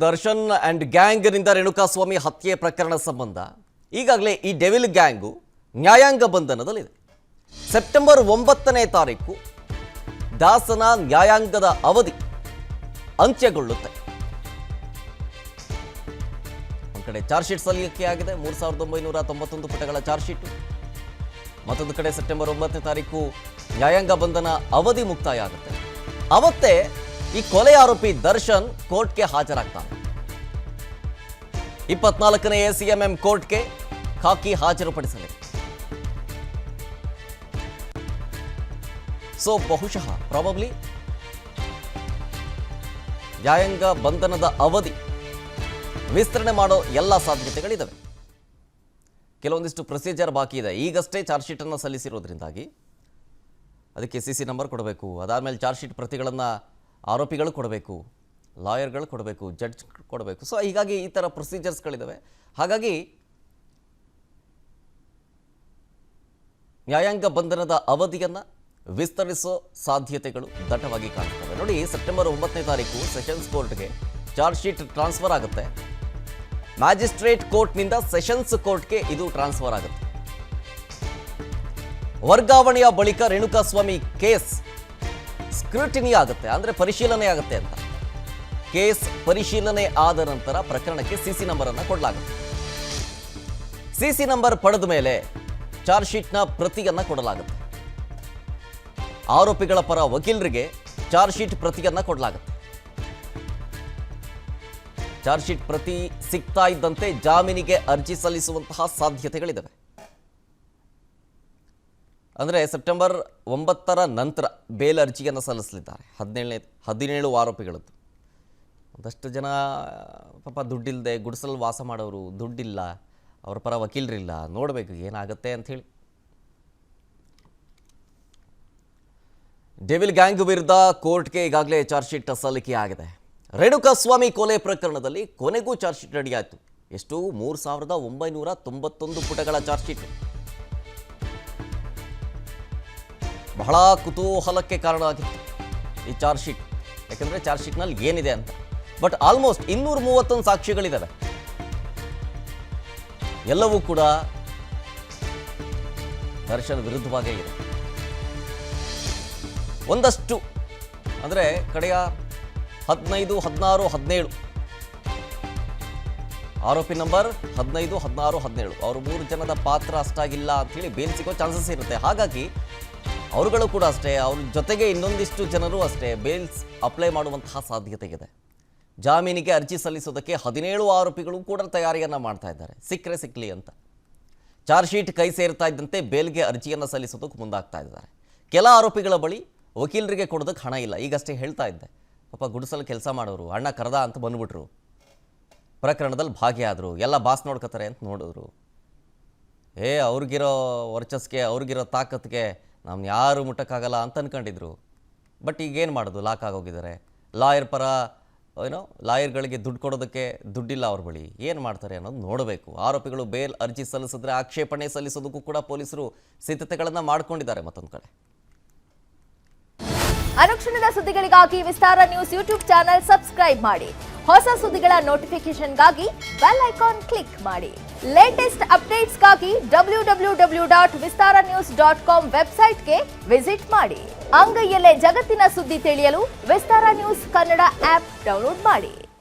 Darshan and ಗ್ಯಾಂಗ್ನಿಂದ Renukaswamy ಹತ್ಯೆ ಪ್ರಕರಣ ಸಂಬಂಧ ಈಗಾಗಲೇ ಈ ಡೆವಿಲ್ ಗ್ಯಾಂಗು ನ್ಯಾಯಾಂಗ ಬಂಧನದಲ್ಲಿದೆ. ಸೆಪ್ಟೆಂಬರ್ 9ನೇ ತಾರೀಕು ದಾಸನ ನ್ಯಾಯಾಂಗದ ಅವಧಿ ಅಂತ್ಯಗೊಳ್ಳುತ್ತೆ. ಒಂದು ಕಡೆ ಚಾರ್ಜ್ ಶೀಟ್ ಸಲ್ಲಿಕೆ ಆಗಿದೆ, 3991 ಪುಟಗಳ ಚಾರ್ಜ್ ಶೀಟ್. ಮತ್ತೊಂದು ಕಡೆ ಸೆಪ್ಟೆಂಬರ್ 9ನೇ ತಾರೀಕು ನ್ಯಾಯಾಂಗ ಬಂಧನ ಅವಧಿ ಮುಕ್ತಾಯ ಆಗುತ್ತೆ. ಅವತ್ತೇ ಈ ಕೊಲೆ ಆರೋಪಿ ದರ್ಶನ್ ಕೋರ್ಟ್ಗೆ ಹಾಜರಾಗ್ತಾನೆ. 24ನೇ ಎಸಿಎಂಎಂ ಕೋರ್ಟ್ಗೆ ಖಾಕಿ ಹಾಜರುಪಡಿಸಲಿದೆ. ಸೊ ಬಹುಶಃ ಪ್ರಾಬಬ್ಲಿ ನ್ಯಾಯಾಂಗ ಬಂಧನದ ಅವಧಿ ವಿಸ್ತರಣೆ ಮಾಡೋ ಎಲ್ಲ ಸಾಧ್ಯತೆಗಳಿದ್ದಾವೆ. ಕೆಲವೊಂದಿಷ್ಟು ಪ್ರೊಸೀಜರ್ ಬಾಕಿ ಇದೆ. ಈಗಷ್ಟೇ ಚಾರ್ಜ್ ಶೀಟ್ ಅನ್ನು ಸಲ್ಲಿಸಿರೋದ್ರಿಂದಾಗಿ ಅದಕ್ಕೆ ಸಿಸಿ ನಂಬರ್ ಕೊಡಬೇಕು. ಅದಾದಮೇಲೆ ಚಾರ್ಜ್ ಶೀಟ್ ಪ್ರತಿಗಳನ್ನು ಆರೋಪಿಗಳು ಕೊಡಬೇಕು, ಲಾಯರ್ಗಳು ಕೊಡಬೇಕು, ಜಡ್ಜ್ ಕೊಡಬೇಕು. ಸೊ ಹೀಗಾಗಿ ಈ ಥರ ಪ್ರೊಸೀಜರ್ಸ್ಗಳಿದ್ದಾವೆ. ಹಾಗಾಗಿ ನ್ಯಾಯಾಂಗ ಬಂಧನದ ಅವಧಿಯನ್ನು ವಿಸ್ತರಿಸೋ ಸಾಧ್ಯತೆಗಳು ದಟ್ಟವಾಗಿ ಕಾಣ್ತವೆ. ನೋಡಿ, ಸೆಪ್ಟೆಂಬರ್ 9ನೇ ತಾರೀಕು ಸೆಷನ್ಸ್ ಕೋರ್ಟ್ಗೆ ಚಾರ್ಜ್ ಶೀಟ್ ಟ್ರಾನ್ಸ್ಫರ್ ಆಗುತ್ತೆ. ಮ್ಯಾಜಿಸ್ಟ್ರೇಟ್ ಕೋರ್ಟ್ನಿಂದ ಸೆಷನ್ಸ್ ಕೋರ್ಟ್ಗೆ ಇದು ಟ್ರಾನ್ಸ್ಫರ್ ಆಗುತ್ತೆ. ವರ್ಗಾವಣೆಯ ಬಳಿಕ ರೇಣುಕಾಸ್ವಾಮಿ ಕೇಸ್ ಸ್ಕ್ರೂಟಿನಿ ಆಗುತ್ತೆ, ಅಂದರೆ ಪರಿಶೀಲನೆ ಆಗುತ್ತೆ ಅಂತ. ಕೇಸ್ ಪರಿಶೀಲನೆ ಆದ ನಂತರ ಪ್ರಕರಣಕ್ಕೆ ಸಿಸಿ ನಂಬರ್ ಅನ್ನು ಕೊಡಲಾಗುತ್ತೆ. ಸಿಸಿ ನಂಬರ್ ಪಡೆದ ಮೇಲೆ ಚಾರ್ಜ್ ಶೀಟ್ನ ಪ್ರತಿಯನ್ನು ಕೊಡಲಾಗುತ್ತೆ. ಆರೋಪಿಗಳ ಪರ ವಕೀಲರಿಗೆ ಚಾರ್ಜ್ ಶೀಟ್ ಪ್ರತಿಯನ್ನು ಕೊಡಲಾಗುತ್ತೆ. ಚಾರ್ಜ್ ಶೀಟ್ ಪ್ರತಿ ಸಿಗ್ತಾ ಇದ್ದಂತೆ ಜಾಮೀನಿಗೆ ಅರ್ಜಿ ಸಲ್ಲಿಸುವಂತಹ ಸಾಧ್ಯತೆಗಳಿದ್ದಾವೆ. ಅಂದರೆ ಸೆಪ್ಟೆಂಬರ್ 9ರ ನಂತರ ಬೇಲ್ ಅರ್ಜಿಯನ್ನು ಸಲ್ಲಿಸಲಿದ್ದಾರೆ 17 ಆರೋಪಿಗಳದ್ದು. ಒಂದಷ್ಟು ಜನ ಪಾಪ ದುಡ್ಡಿಲ್ಲದೆ ಗುಡಿಸಲು ವಾಸ ಮಾಡೋರು, ದುಡ್ಡಿಲ್ಲ, ಅವರ ಪರ ವಕೀಲರಿಲ್ಲ, ನೋಡಬೇಕು ಏನಾಗುತ್ತೆ ಅಂಥೇಳಿ. ಡೆವಿಲ್ ಗ್ಯಾಂಗ್ ವಿರುದ್ಧ ಕೋರ್ಟ್ಗೆ ಈಗಾಗಲೇ ಚಾರ್ಜ್ ಶೀಟ್ ಸಲ್ಲಿಕೆ ಆಗಿದೆ. ರೇಣುಕಾಸ್ವಾಮಿ ಕೊಲೆ ಪ್ರಕರಣದಲ್ಲಿ ಕೊನೆಗೂ ಚಾರ್ಜ್ ಶೀಟ್ ರೆಡಿ ಆಯಿತು. ಎಷ್ಟು? 3991 ಪುಟಗಳ ಚಾರ್ಜ್ ಶೀಟ್. ಬಹಳ ಕುತೂಹಲಕ್ಕೆ ಕಾರಣ ಆಗಿತ್ತು ಈ ಚಾರ್ಜ್ ಶೀಟ್. ಯಾಕಂದರೆ ಚಾರ್ಜ್ ಶೀಟ್ನಲ್ಲಿ ಏನಿದೆ ಅಂತ. But almost 231 ಸಾಕ್ಷಿಗಳಿದ್ದಾವೆ. ಎಲ್ಲವೂ ಕೂಡ ದರ್ಶನ್ ವಿರುದ್ಧವಾಗೇ ಇದೆ. ಒಂದಷ್ಟು ಅಂದರೆ ಕಡೆಯ 15, 16, 17 ಆರೋಪಿ ನಂಬರ್ 15, 16, 17 ಅವರು 3 ಜನದ ಪಾತ್ರ ಅಷ್ಟಾಗಿಲ್ಲ ಅಂಥೇಳಿ ಬೇಲ್ ಸಿಗೋ ಚಾನ್ಸಸ್ ಇರುತ್ತೆ. ಹಾಗಾಗಿ ಅವರುಗಳು ಕೂಡ ಅಷ್ಟೇ, ಅವ್ರ ಜೊತೆಗೆ ಇನ್ನೊಂದಿಷ್ಟು ಜನರು ಅಷ್ಟೇ ಬೇಲ್ಸ್ ಅಪ್ಲೈ ಮಾಡುವಂತಹ ಸಾಧ್ಯತೆ ಇದೆ. ಜಾಮೀನಿಗೆ ಅರ್ಜಿ ಸಲ್ಲಿಸೋದಕ್ಕೆ 17 ಆರೋಪಿಗಳು ಕೂಡ ತಯಾರಿಯನ್ನು ಮಾಡ್ತಾ ಇದ್ದಾರೆ, ಸಿಕ್ಕರೆ ಸಿಕ್ಕಲಿ ಅಂತ. ಚಾರ್ಜ್ ಶೀಟ್ ಕೈ ಸೇರ್ತಾ ಇದ್ದಂತೆ ಬೇಲ್ಗೆ ಅರ್ಜಿಯನ್ನು ಸಲ್ಲಿಸೋದಕ್ಕೆ ಮುಂದಾಗ್ತಾ ಇದ್ದಾರೆ. ಕೆಲ ಆರೋಪಿಗಳ ಬಳಿ ವಕೀಲರಿಗೆ ಕೊಡೋದಕ್ಕೆ ಹಣ ಇಲ್ಲ. ಈಗಷ್ಟೇ ಹೇಳ್ತಾ ಇದ್ದೆ, ಪಾಪ ಗುಡಿಸಲು ಕೆಲಸ ಮಾಡೋರು ಅಣ್ಣ ಕರೆದ ಅಂತ ಬಂದ್ಬಿಟ್ರು, ಪ್ರಕರಣದಲ್ಲಿ ಭಾಗಿಯಾದರು, ಎಲ್ಲ ಬಾಸ್ ನೋಡ್ಕೋತಾರೆ ಅಂತ ನೋಡಿದ್ರು. ಅವ್ರಿಗಿರೋ ವರ್ಚಸ್ಗೆ, ಅವ್ರಿಗಿರೋ ತಾಕತ್ಗೆ ನಮ್ಗೆ ಯಾರು ಮುಟ್ಟಕ್ಕಾಗಲ್ಲ ಅಂತ ಅನ್ಕೊಂಡಿದ್ರು. ಬಟ್ ಈಗೇನು ಮಾಡೋದು, ಲಾಕ್ ಆಗೋಗಿದ್ದಾರೆ. ಲಾಯರ್ ಪರ ಲಾಯರ್ಗಳಿಗೆ ದುಡ್ಡು ಕೊಡೋದಕ್ಕೆ ದುಡ್ಡಿಲ್ಲ ಅವ್ರ ಬಳಿ. ಏನು ಮಾಡ್ತಾರೆ ಅನ್ನೋದು ನೋಡಬೇಕು. ಆರೋಪಿಗಳು ಬೇಲ್ ಅರ್ಜಿ ಸಲ್ಲಿಸಿದ್ರೆ ಆಕ್ಷೇಪಣೆ ಸಲ್ಲಿಸೋದಕ್ಕೂ ಕೂಡ ಪೊಲೀಸರು ಸಿದ್ಧತೆಗಳನ್ನು ಮಾಡ್ಕೊಂಡಿದ್ದಾರೆ. ಮತ್ತೊಂದು ಕಡೆ ಅನುಕ್ಷಣದ ಸುದ್ದಿಗಳಿಗಾಗಿ ವಿಸ್ತಾರ ನ್ಯೂಸ್ ಯೂಟ್ಯೂಬ್ ಚಾನೆಲ್ ಸಬ್ಸ್ಕ್ರೈಬ್ ಮಾಡಿ. ಹೊಸ ಸುದ್ದಿಗಳ ನೋಟಿಫಿಕೇಶನ್ಗಾಗಿ ಬೆಲ್ ಐಕಾನ್ ಕ್ಲಿಕ್ ಮಾಡಿ. ಲೇಟೆಸ್ಟ್ ಅಪ್ಡೇಟ್ಸ್ಗಾಗಿ www.vistaranews.com ವೆಬ್ಸೈಟ್ಗೆ ವಿಸಿಟ್ ಮಾಡಿ. ಅಂಗೈಯಲ್ಲೇ ಜಗತ್ತಿನ ಸುದ್ದಿ ತಿಳಿಯಲು ವಿಸ್ತಾರ ನ್ಯೂಸ್ ಕನ್ನಡ ಆಪ್ ಡೌನ್ಲೋಡ್ ಮಾಡಿ.